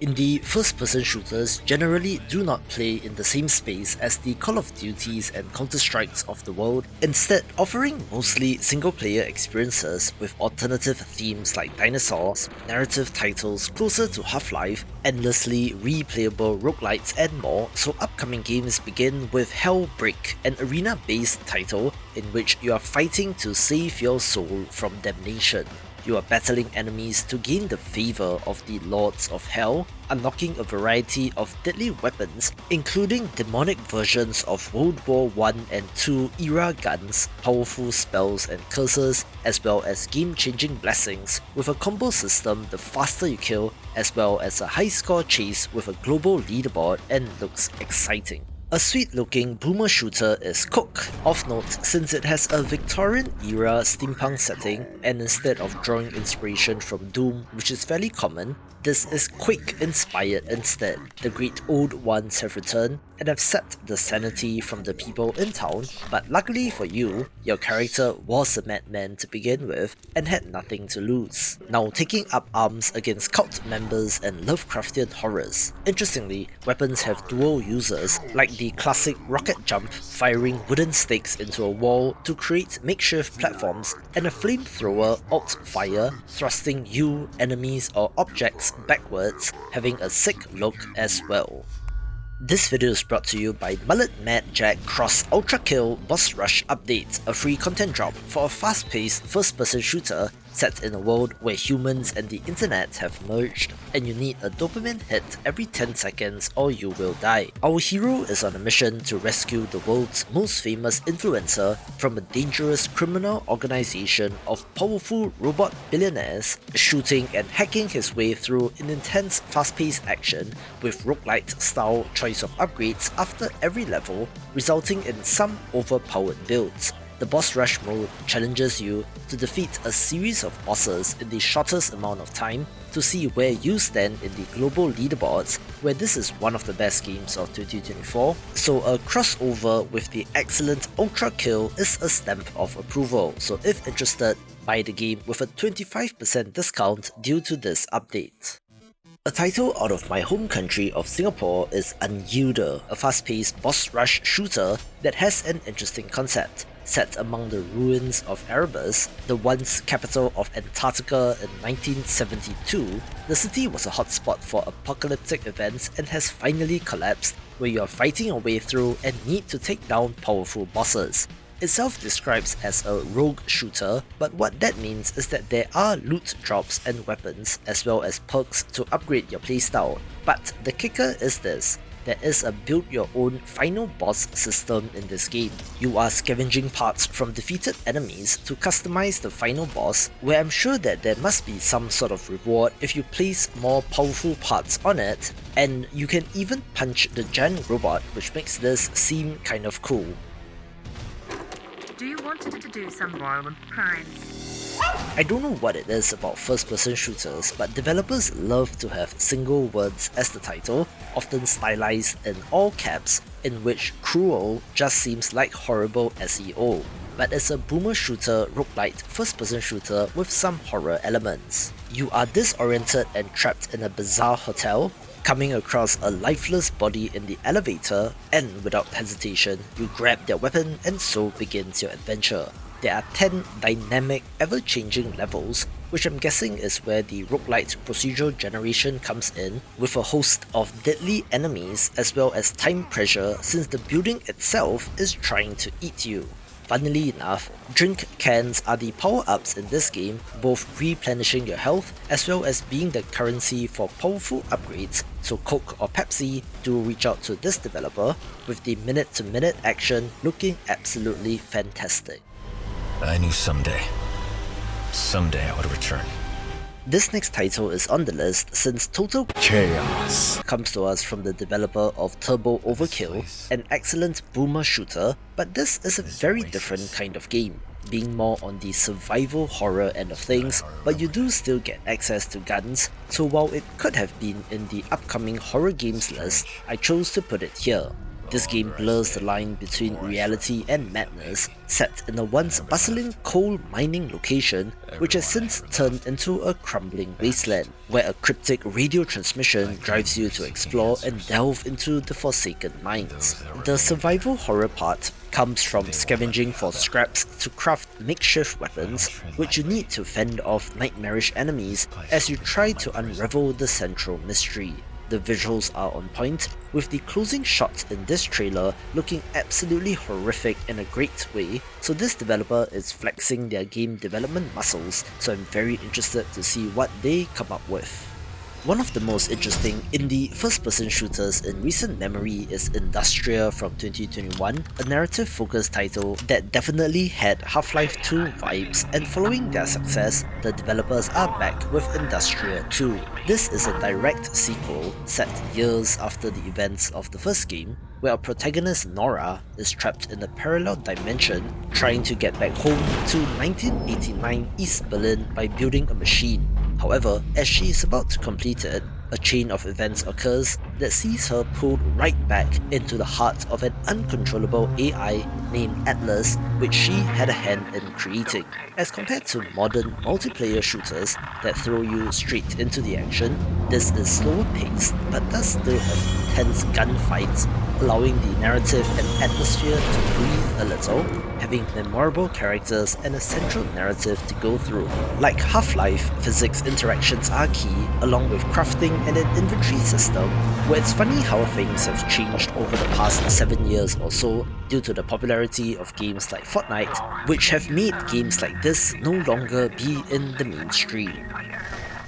Indie first-person shooters generally do not play in the same space as the Call of Duties and Counter-Strikes of the world, instead offering mostly single-player experiences with alternative themes like dinosaurs, narrative titles closer to Half-Life, endlessly replayable roguelites and more. So upcoming games begin with HELLBREAK, an arena-based title in which you are fighting to save your soul from damnation. You are battling enemies to gain the favour of the Lords of Hell, unlocking a variety of deadly weapons, including demonic versions of World War I and II era guns, powerful spells and curses, as well as game-changing blessings with a combo system the faster you kill, as well as a high-score chase with a global leaderboard, and looks exciting. A sweet-looking boomer shooter is KOOK, of note since it has a Victorian-era steampunk setting, and instead of drawing inspiration from Doom, which is fairly common, this is Quake-inspired instead. The great old ones have returned and have sapped the sanity from the people in town, but luckily for you, your character was a madman to begin with and had nothing to lose, now taking up arms against cult members and Lovecraftian horrors. Interestingly, weapons have dual users, like the classic rocket jump, firing wooden stakes into a wall to create makeshift platforms, and a flamethrower alt-fire, thrusting you, enemies or objects backwards, having a sick look as well. This video is brought to you by MULLET MADJACK Cross ULTRAKILL Boss Rush Update, a free content drop for a fast-paced first-person shooter set in a world where humans and the internet have merged, and you need a dopamine hit every 10 seconds or you will die. Our hero is on a mission to rescue the world's most famous influencer from a dangerous criminal organization of powerful robot billionaires, shooting and hacking his way through an intense fast-paced action with roguelite-style choice of upgrades after every level, resulting in some overpowered builds. The boss rush mode challenges you to defeat a series of bosses in the shortest amount of time to see where you stand in the global leaderboards, where this is one of the best games of 2024, so a crossover with the excellent ULTRAKILL is a stamp of approval, so if interested, buy the game with a 25% discount due to this update. A title out of my home country of Singapore is UNYIELDER, a fast-paced boss rush shooter that has an interesting concept. Set among the ruins of Erebus, the once capital of Antarctica in 1972, the city was a hotspot for apocalyptic events and has finally collapsed, where you are fighting your way through and need to take down powerful bosses. It self-describes as a rogue shooter, but what that means is that there are loot drops and weapons, as well as perks to upgrade your playstyle. But the kicker is this: there is a build-your-own final boss system in this game. You are scavenging parts from defeated enemies to customize the final boss, where I'm sure that there must be some sort of reward if you place more powerful parts on it, and you can even punch the giant robot, which makes this seem kind of cool. Do you want to do some violent crimes? I don't know what it is about first-person shooters, but developers love to have single words as the title, often stylized in all caps, in which cruel just seems like horrible SEO. But it's a boomer shooter roguelite first-person shooter with some horror elements. You are disoriented and trapped in a bizarre hotel, coming across a lifeless body in the elevator, and without hesitation, you grab their weapon and so begins your adventure. There are 10 dynamic, ever-changing levels, which I'm guessing is where the roguelite procedural generation comes in, with a host of deadly enemies as well as time pressure since the building itself is trying to eat you. Funnily enough, drink cans are the power-ups in this game, both replenishing your health as well as being the currency for powerful upgrades, so Coke or Pepsi do reach out to this developer, with the minute-to-minute action looking absolutely fantastic. I knew someday I would return. This next title is on the list since Total Chaos comes to us from the developer of Turbo Overkill, an excellent boomer shooter, but this is a very different kind of game, being more on the survival horror end of things, but you do still get access to guns, so while it could have been in the upcoming horror games list, I chose to put it here. This game blurs the line between reality and madness, set in a once bustling coal mining location which has since turned into a crumbling wasteland, where a cryptic radio transmission drives you to explore and delve into the forsaken mines. The survival horror part comes from scavenging for scraps to craft makeshift weapons, which you need to fend off nightmarish enemies as you try to unravel the central mystery. The visuals are on point, with the closing shots in this trailer looking absolutely horrific in a great way, so this developer is flexing their game development muscles, so I'm very interested to see what they come up with. One of the most interesting indie first-person shooters in recent memory is INDUSTRIA from 2021, a narrative-focused title that definitely had Half-Life 2 vibes, and following their success, the developers are back with INDUSTRIA 2. This is a direct sequel set years after the events of the first game, where our protagonist Nora is trapped in a parallel dimension trying to get back home to 1989 East Berlin by building a machine. However, as she is about to complete it, a chain of events occurs that sees her pulled right back into the heart of an uncontrollable AI named Atlas, which she had a hand in creating. As compared to modern multiplayer shooters that throw you straight into the action, this is slower paced but does still have intense gunfights, allowing the narrative and atmosphere to breathe a little, having memorable characters and a central narrative to go through. Like Half-Life, physics interactions are key, along with crafting and an inventory system, where it's funny how things have changed over the past 7 years or so due to the popularity of games like Fortnite, which have made games like this no longer be in the mainstream.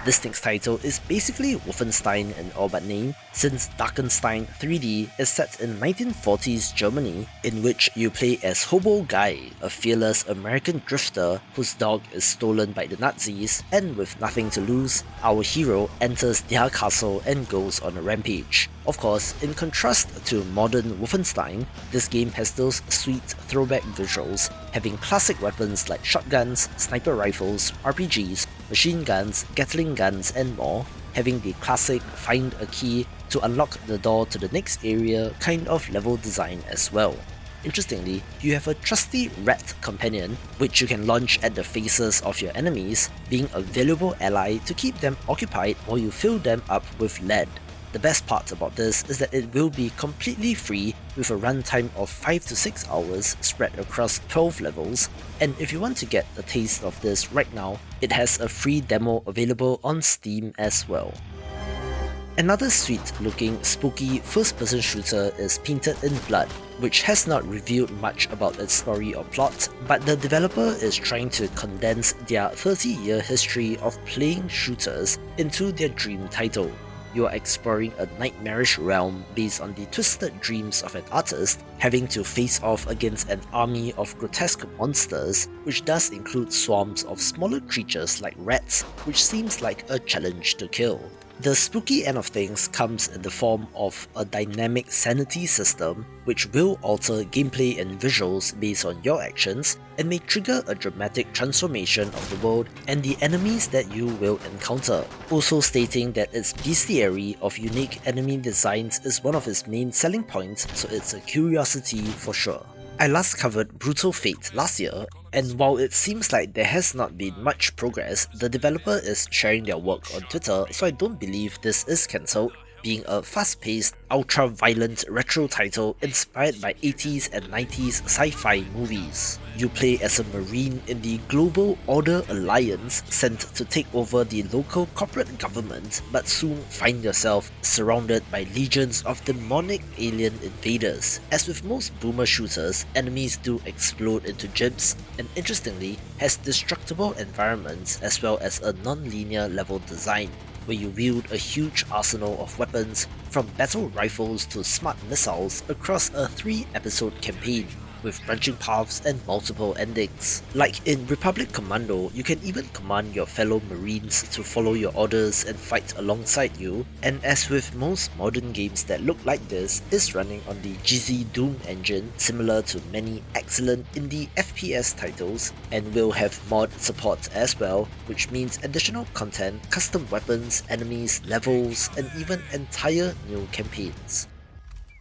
This thing's title is basically Wolfenstein in all but name, since Darkenstein 3D is set in 1940s Germany, in which you play as Hobo Guy, a fearless American drifter whose dog is stolen by the Nazis, and with nothing to lose, our hero enters their castle and goes on a rampage. Of course, in contrast to modern Wolfenstein, this game has those sweet throwback visuals, having classic weapons like shotguns, sniper rifles, RPGs, machine guns, Gatling guns and more, having the classic find a key to unlock the door to the next area kind of level design as well. Interestingly, you have a trusty rat companion, which you can launch at the faces of your enemies, being a valuable ally to keep them occupied while you fill them up with lead. The best part about this is that it will be completely free with a runtime of 5 to 6 hours spread across 12 levels, and if you want to get a taste of this right now, it has a free demo available on Steam as well. Another sweet looking spooky first-person shooter is Painted in Blood, which has not revealed much about its story or plot, but the developer is trying to condense their 30-year history of playing shooters into their dream title. You are exploring a nightmarish realm based on the twisted dreams of an artist, having to face off against an army of grotesque monsters, which does include swarms of smaller creatures like rats, which seems like a challenge to kill. The spooky end of things comes in the form of a dynamic sanity system, which will alter gameplay and visuals based on your actions, and may trigger a dramatic transformation of the world and the enemies that you will encounter, also stating that its bestiary of unique enemy designs is one of its main selling points, so it's a curiosity for sure. I last covered Brutal Fate last year, and while it seems like there has not been much progress, the developer is sharing their work on Twitter, so I don't believe this is cancelled, being a fast-paced, ultra-violent retro title inspired by 80s and 90s sci-fi movies. You play as a marine in the Global Order Alliance sent to take over the local corporate government, but soon find yourself surrounded by legions of demonic alien invaders. As with most boomer shooters, enemies do explode into gyms, and interestingly, has destructible environments as well as a non-linear level design, where you wield a huge arsenal of weapons, from battle rifles to smart missiles, across a 3-episode campaign, with branching paths and multiple endings. Like in Republic Commando, you can even command your fellow Marines to follow your orders and fight alongside you, and as with most modern games that look like this, is running on the GZ Doom engine, similar to many excellent indie FPS titles, and will have mod support as well, which means additional content, custom weapons, enemies, levels, and even entire new campaigns.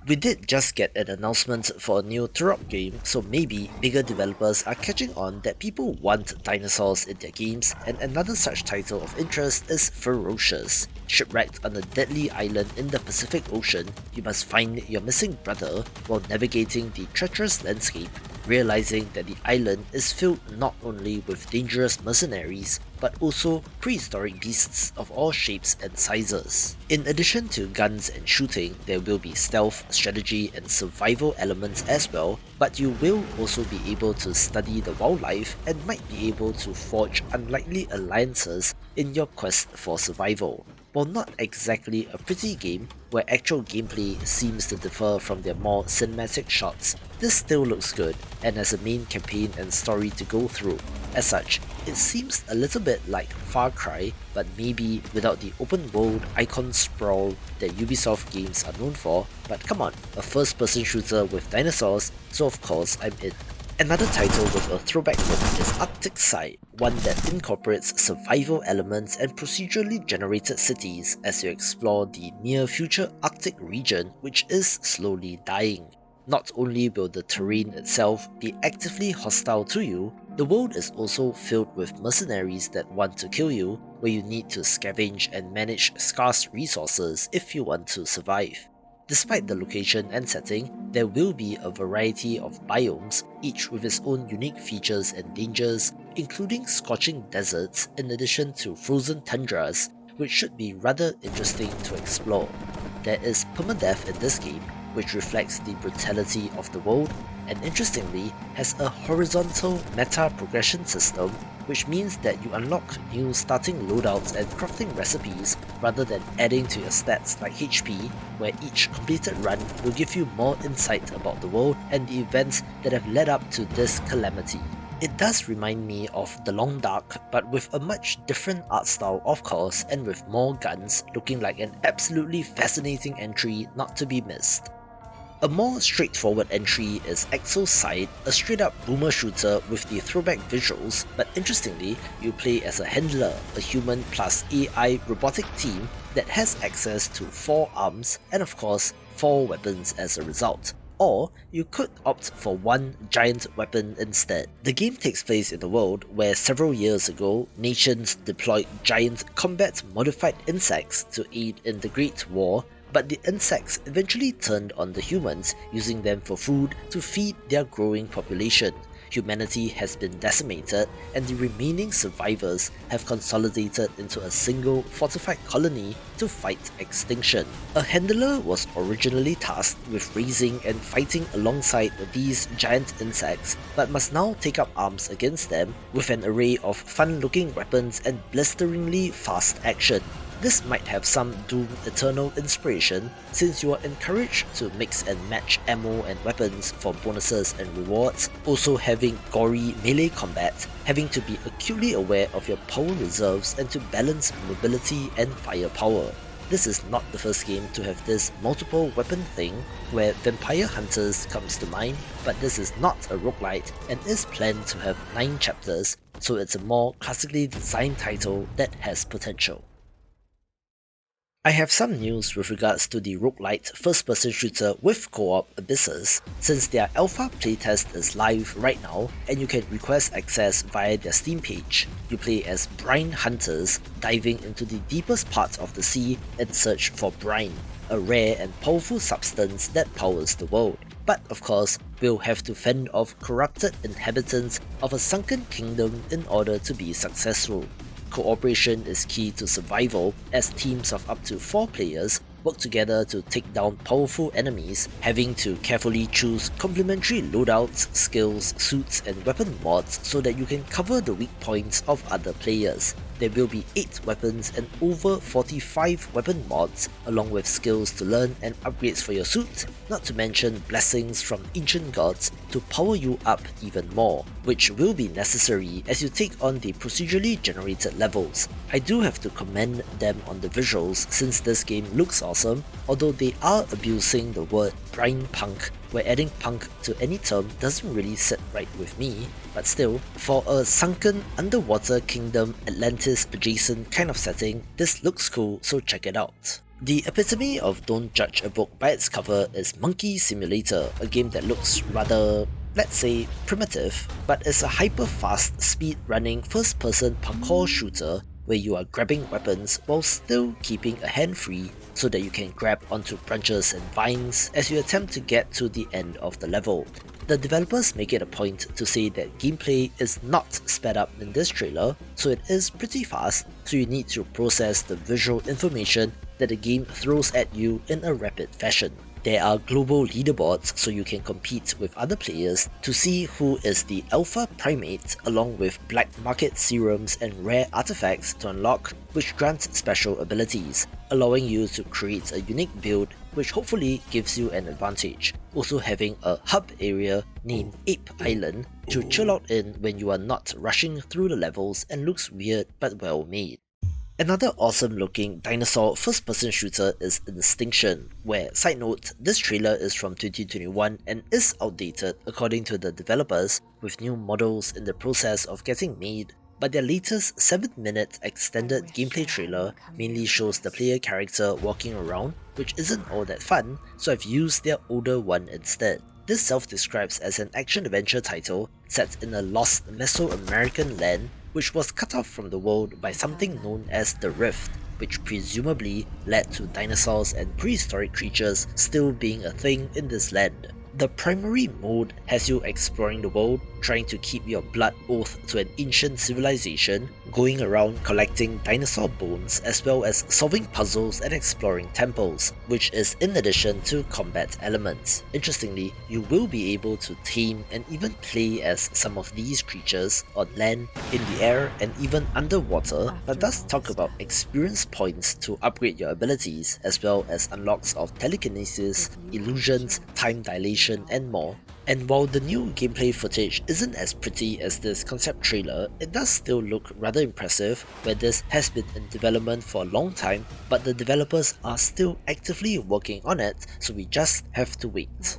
We did just get an announcement for a new Turok game, so maybe bigger developers are catching on that people want dinosaurs in their games, and another such title of interest is Ferocious. Shipwrecked on a deadly island in the Pacific Ocean, you must find your missing brother while navigating the treacherous landscape, realizing that the island is filled not only with dangerous mercenaries, but also prehistoric beasts of all shapes and sizes. In addition to guns and shooting, there will be stealth, strategy and survival elements as well, but you will also be able to study the wildlife and might be able to forge unlikely alliances in your quest for survival. While not exactly a pretty game, where actual gameplay seems to differ from their more cinematic shots, this still looks good and has a main campaign and story to go through. As such, it seems a little bit like Far Cry, but maybe without the open world icon sprawl that Ubisoft games are known for, but come on, a first person shooter with dinosaurs, so of course I'm in. Another title with a throwback look is Arcticide, one that incorporates survival elements and procedurally generated cities as you explore the near-future Arctic region, which is slowly dying. Not only will the terrain itself be actively hostile to you, the world is also filled with mercenaries that want to kill you, where you need to scavenge and manage scarce resources if you want to survive. Despite the location and setting, there will be a variety of biomes, each with its own unique features and dangers, including scorching deserts in addition to frozen tundras, which should be rather interesting to explore. There is permadeath in this game, which reflects the brutality of the world, and interestingly has a horizontal meta progression system, which means that you unlock new starting loadouts and crafting recipes rather than adding to your stats like HP, where each completed run will give you more insight about the world and the events that have led up to this calamity. It does remind me of The Long Dark, but with a much different art style of course, and with more guns, looking like an absolutely fascinating entry not to be missed. A more straightforward entry is EXOCIDE, a straight up boomer shooter with the throwback visuals, but interestingly, you play as a handler, a human plus AI robotic team that has access to 4 arms and of course 4 weapons as a result. Or you could opt for one giant weapon instead. The game takes place in a world where several years ago, nations deployed giant combat modified insects to aid in the Great War, but the insects eventually turned on the humans, using them for food to feed their growing population. Humanity has been decimated, and the remaining survivors have consolidated into a single fortified colony to fight extinction. A handler was originally tasked with raising and fighting alongside these giant insects, but must now take up arms against them with an array of fun-looking weapons and blisteringly fast action. This might have some Doom Eternal inspiration, since you are encouraged to mix and match ammo and weapons for bonuses and rewards, also having gory melee combat, having to be acutely aware of your power reserves and to balance mobility and firepower. This is not the first game to have this multiple weapon thing, where Vampire Hunters comes to mind, but this is not a roguelite and is planned to have 9 chapters, so it's a more classically designed title that has potential. I have some news with regards to the roguelite first-person shooter with co-op Abyssus, since their alpha playtest is live right now and you can request access via their Steam page. You play as brine hunters, diving into the deepest parts of the sea in search for brine, a rare and powerful substance that powers the world. But of course, we'll have to fend off corrupted inhabitants of a sunken kingdom in order to be successful. Cooperation is key to survival, as teams of up to 4 players work together to take down powerful enemies, having to carefully choose complementary loadouts, skills, suits and weapon mods so that you can cover the weak points of other players. There will be 8 weapons and over 45 weapon mods, along with skills to learn and upgrades for your suit, not to mention blessings from ancient gods to power you up even more, which will be necessary as you take on the procedurally generated levels. I do have to commend them on the visuals since this game looks awesome, although they are abusing the word brine punk, where adding punk to any term doesn't really sit right with me, but still, for a sunken underwater kingdom Atlantis adjacent kind of setting, this looks cool, so check it out. The epitome of don't judge a book by its cover is Monke Simulator, a game that looks rather, let's say, primitive, but is a hyper-fast, speed-running first-person parkour shooter where you are grabbing weapons while still keeping a hand free so that you can grab onto branches and vines as you attempt to get to the end of the level. The developers make it a point to say that gameplay is not sped up in this trailer, so it is pretty fast, so you need to process the visual information that the game throws at you in a rapid fashion. There are global leaderboards so you can compete with other players to see who is the alpha primate, along with black market serums and rare artifacts to unlock, which grants special abilities, allowing you to create a unique build which hopefully gives you an advantage. Also having a hub area named Ape Island to chill out in when you are not rushing through the levels and looks weird but well made. Another awesome looking dinosaur first person shooter is Instinction, where, side note, this trailer is from 2021 and is outdated according to the developers, with new models in the process of getting made, but their latest 7-minute extended gameplay trailer mainly shows the player character walking around, which isn't all that fun, so I've used their older one instead. This self-describes as an action-adventure title set in a lost Mesoamerican land which was cut off from the world by something known as the Rift, which presumably led to dinosaurs and prehistoric creatures still being a thing in this land. The primary mode has you exploring the world, trying to keep your blood oath to an ancient civilization, going around collecting dinosaur bones as well as solving puzzles and exploring temples, which is in addition to combat elements. Interestingly, you will be able to tame and even play as some of these creatures on land, in the air, and even underwater, but does talk about experience points to upgrade your abilities as well as unlocks of telekinesis, illusions, time dilation, and more. And while the new gameplay footage isn't as pretty as this concept trailer, it does still look rather impressive, where this has been in development for a long time, but the developers are still actively working on it, so we just have to wait.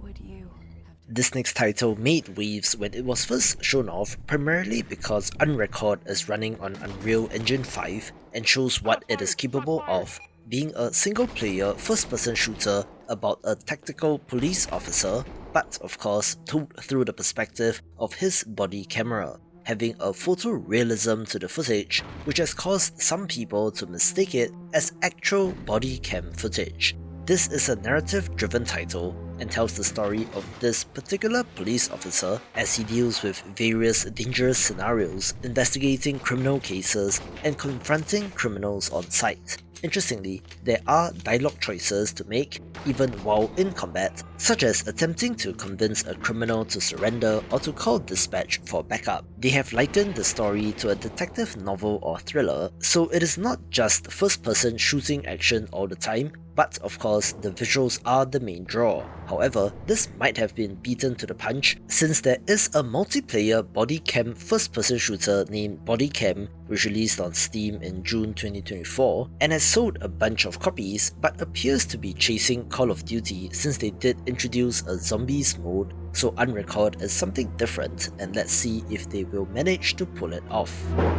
This next title made waves when it was first shown off, primarily because Unrecord is running on Unreal Engine 5 and shows what it is capable of, being a single-player first-person shooter about a tactical police officer, but of course told through the perspective of his body camera, having a photorealism to the footage which has caused some people to mistake it as actual body cam footage. This is a narrative-driven title and tells the story of this particular police officer as he deals with various dangerous scenarios, investigating criminal cases and confronting criminals on sight. Interestingly, there are dialogue choices to make even while in combat, such as attempting to convince a criminal to surrender or to call dispatch for backup. They have likened the story to a detective novel or thriller, so it is not just first-person shooting action all the time, but of course the visuals are the main draw. However, this might have been beaten to the punch since there is a multiplayer body cam first-person shooter named Body Cam, which released on Steam in June 2024 and has sold a bunch of copies, but appears to be chasing Call of Duty since they did introduce a zombies mode, so Unrecord is something different, and let's see if they will manage to pull it off.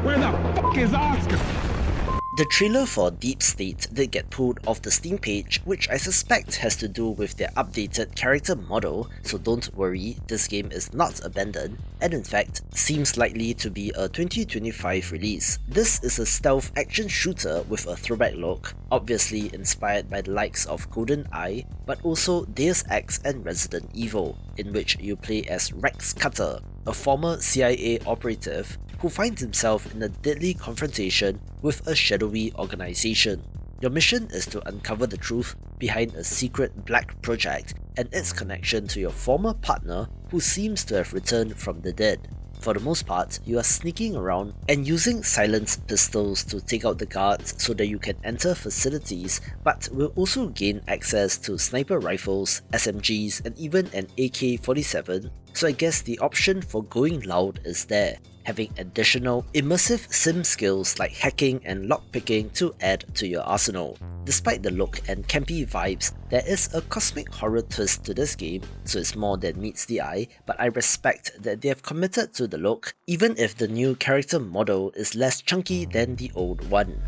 Where the fuck is Oscar? The trailer for Deep State did get pulled off the Steam page, which I suspect has to do with their updated character model, so don't worry, this game is not abandoned, and in fact, seems likely to be a 2025 release. This is a stealth action shooter with a throwback look, obviously inspired by the likes of GoldenEye, but also Deus Ex and Resident Evil, in which you play as Rex Cutter, a former CIA operative who finds himself in a deadly confrontation with a shadowy organization. Your mission is to uncover the truth behind a secret black project and its connection to your former partner who seems to have returned from the dead. For the most part, you are sneaking around and using silenced pistols to take out the guards so that you can enter facilities, but will also gain access to sniper rifles, SMGs, and even an AK-47, so I guess the option for going loud is there, having additional immersive sim skills like hacking and lockpicking to add to your arsenal. Despite the look and campy vibes, there is a cosmic horror twist to this game, so it's more than meets the eye, but I respect that they have committed to the look, even if the new character model is less chunky than the old one.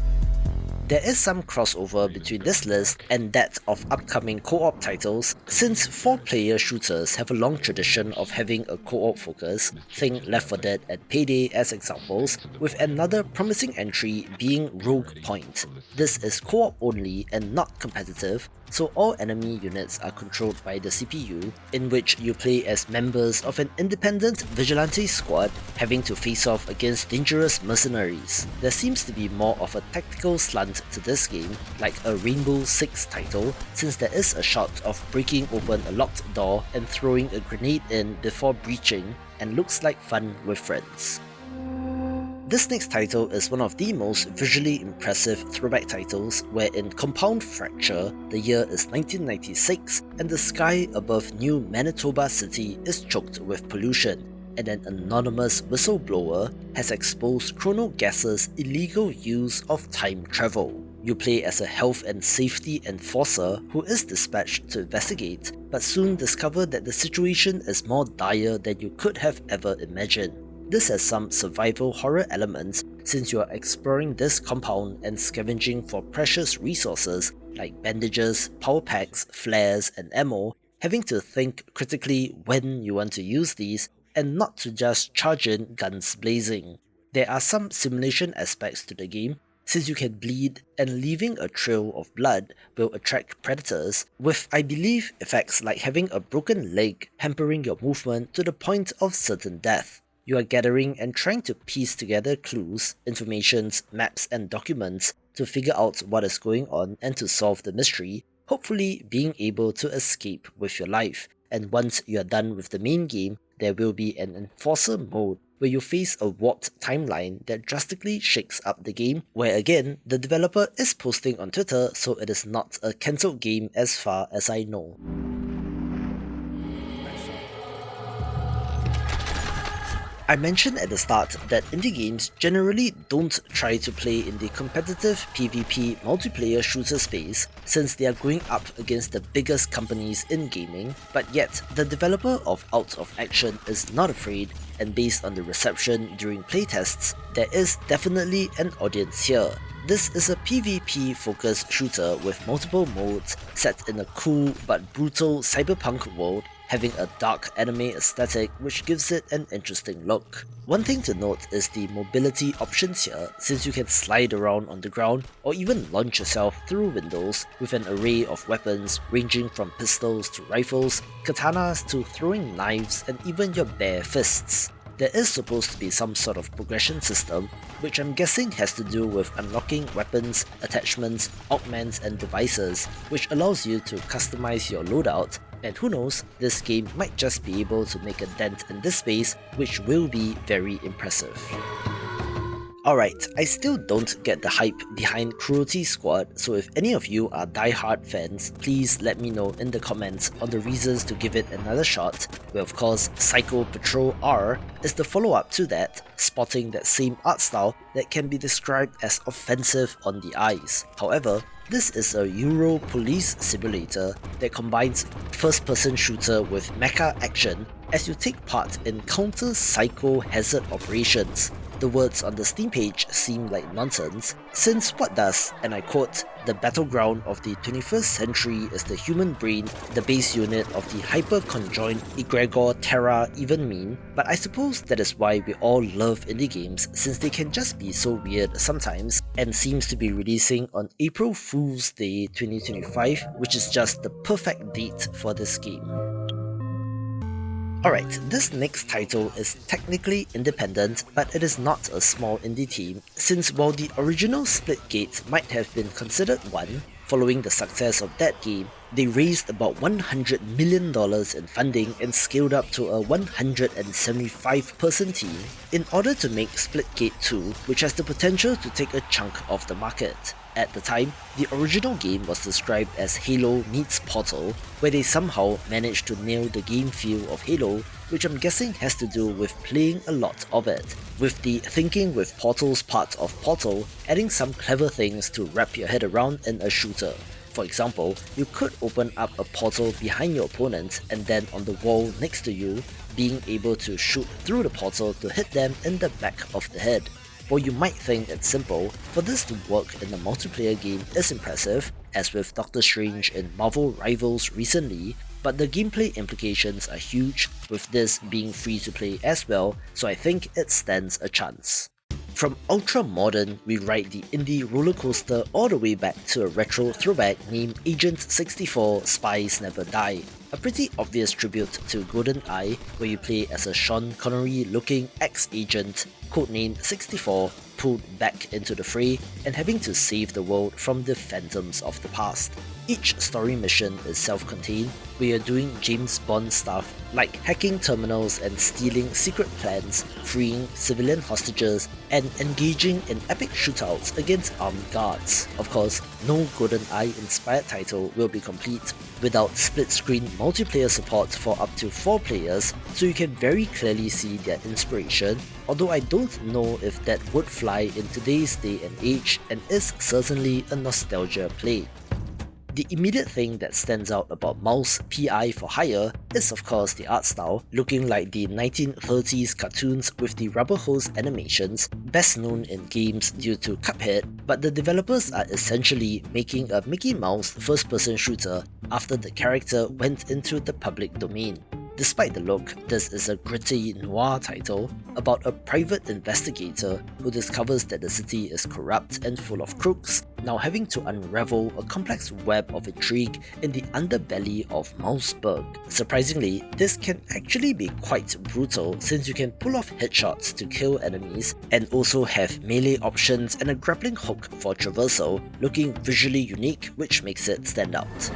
There is some crossover between this list and that of upcoming co-op titles, since 4-player shooters have a long tradition of having a co-op focus, think Left 4 Dead and Payday as examples, with another promising entry being Rogue Point. This is co-op only and not competitive, so all enemy units are controlled by the CPU, in which you play as members of an independent vigilante squad having to face off against dangerous mercenaries. There seems to be more of a tactical slant to this game, like a Rainbow Six title, since there is a shot of breaking open a locked door and throwing a grenade in before breaching, and looks like fun with friends. This next title is one of the most visually impressive throwback titles, where in Compound Fracture, the year is 1996 and the sky above New Manitoba City is choked with pollution, and an anonymous whistleblower has exposed Chrono Gas's illegal use of time travel. You play as a health and safety enforcer who is dispatched to investigate, but soon discover that the situation is more dire than you could have ever imagined. This has some survival horror elements, since you are exploring this compound and scavenging for precious resources like bandages, power packs, flares, and ammo, having to think critically when you want to use these, and not to just charge in guns blazing. There are some simulation aspects to the game, since you can bleed, and leaving a trail of blood will attract predators, with I believe effects like having a broken leg hampering your movement to the point of certain death. You are gathering and trying to piece together clues, informations, maps and documents to figure out what is going on and to solve the mystery, hopefully being able to escape with your life. And once you are done with the main game, there will be an enforcer mode where you face a warped timeline that drastically shakes up the game, where again, the developer is posting on Twitter, so it is not a cancelled game as far as I know. I mentioned at the start that indie games generally don't try to play in the competitive PvP multiplayer shooter space, since they are going up against the biggest companies in gaming, but yet the developer of Out of Action is not afraid, and based on the reception during playtests, there is definitely an audience here. This is a PvP focused shooter with multiple modes set in a cool but brutal cyberpunk world, having a dark anime aesthetic which gives it an interesting look. One thing to note is the mobility options here, since you can slide around on the ground or even launch yourself through windows with an array of weapons ranging from pistols to rifles, katanas to throwing knives, and even your bare fists. There is supposed to be some sort of progression system, which I'm guessing has to do with unlocking weapons, attachments, augments and devices, which allows you to customize your loadout, and who knows, this game might just be able to make a dent in this space, which will be very impressive. Alright, I still don't get the hype behind Cruelty Squad, so if any of you are die-hard fans, please let me know in the comments on the reasons to give it another shot, where of course Psycho Patrol R is the follow-up to that, spotting that same art style that can be described as offensive on the eyes. However, this is a Euro police simulator that combines first-person shooter with mecha action as you take part in counter-psycho hazard operations. The words on the Steam page seem like nonsense, since what does, and I quote, "The battleground of the 21st century is the human brain, the base unit of the hyper-conjoined egregor terra even mean?" But I suppose that is why we all love indie games, since they can just be so weird sometimes, and seems to be releasing on April Fool's Day 2025, which is just the perfect date for this game. Alright, this next title is technically independent, but it is not a small indie team, since while the original Splitgate might have been considered one, following the success of that game, they raised about $100 million in funding and scaled up to a 175-person team in order to make Splitgate 2, which has the potential to take a chunk of the market. At the time, the original game was described as Halo meets Portal, where they somehow managed to nail the game feel of Halo, which I'm guessing has to do with playing a lot of it, with the thinking with Portal's part of Portal adding some clever things to wrap your head around in a shooter. For example, you could open up a portal behind your opponent and then on the wall next to you, being able to shoot through the portal to hit them in the back of the head. While you might think it's simple, for this to work in a multiplayer game is impressive, as with Doctor Strange in Marvel Rivals recently, but the gameplay implications are huge, with this being free to play as well, so I think it stands a chance. From ultra modern, we ride the indie roller coaster all the way back to a retro throwback named Agent 64 Spies Never Die, a pretty obvious tribute to GoldenEye, where you play as a Sean Connery looking ex-agent, codenamed 64, pulled back into the fray and having to save the world from the phantoms of the past. Each story mission is self-contained, where you're doing James Bond stuff like hacking terminals and stealing secret plans, freeing civilian hostages, and engaging in epic shootouts against armed guards. Of course, no GoldenEye inspired title will be complete without split-screen multiplayer support for up to 4 players, so you can very clearly see their inspiration, although I don't know if that would fly in today's day and age, and is certainly a nostalgia play. The immediate thing that stands out about Mouse PI for Hire is of course the art style, looking like the 1930s cartoons with the rubber hose animations, best known in games due to Cuphead, but the developers are essentially making a Mickey Mouse first-person shooter after the character went into the public domain. Despite the look, this is a gritty noir title about a private investigator who discovers that the city is corrupt and full of crooks, now having to unravel a complex web of intrigue in the underbelly of Mouseburg. Surprisingly, this can actually be quite brutal since you can pull off headshots to kill enemies and also have melee options and a grappling hook for traversal, looking visually unique, which makes it stand out.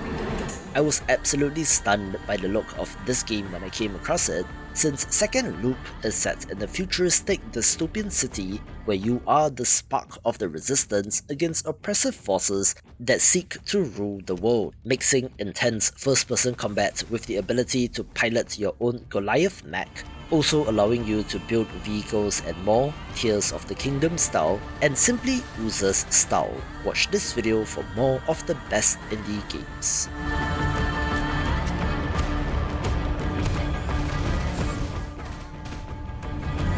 I was absolutely stunned by the look of this game when I came across it, since Second Loop is set in a futuristic dystopian city where you are the spark of the resistance against oppressive forces that seek to rule the world, mixing intense first-person combat with the ability to pilot your own Goliath mech, also allowing you to build vehicles and more, Tears of the Kingdom style, and simply oozes style. Watch this video for more of the best indie games.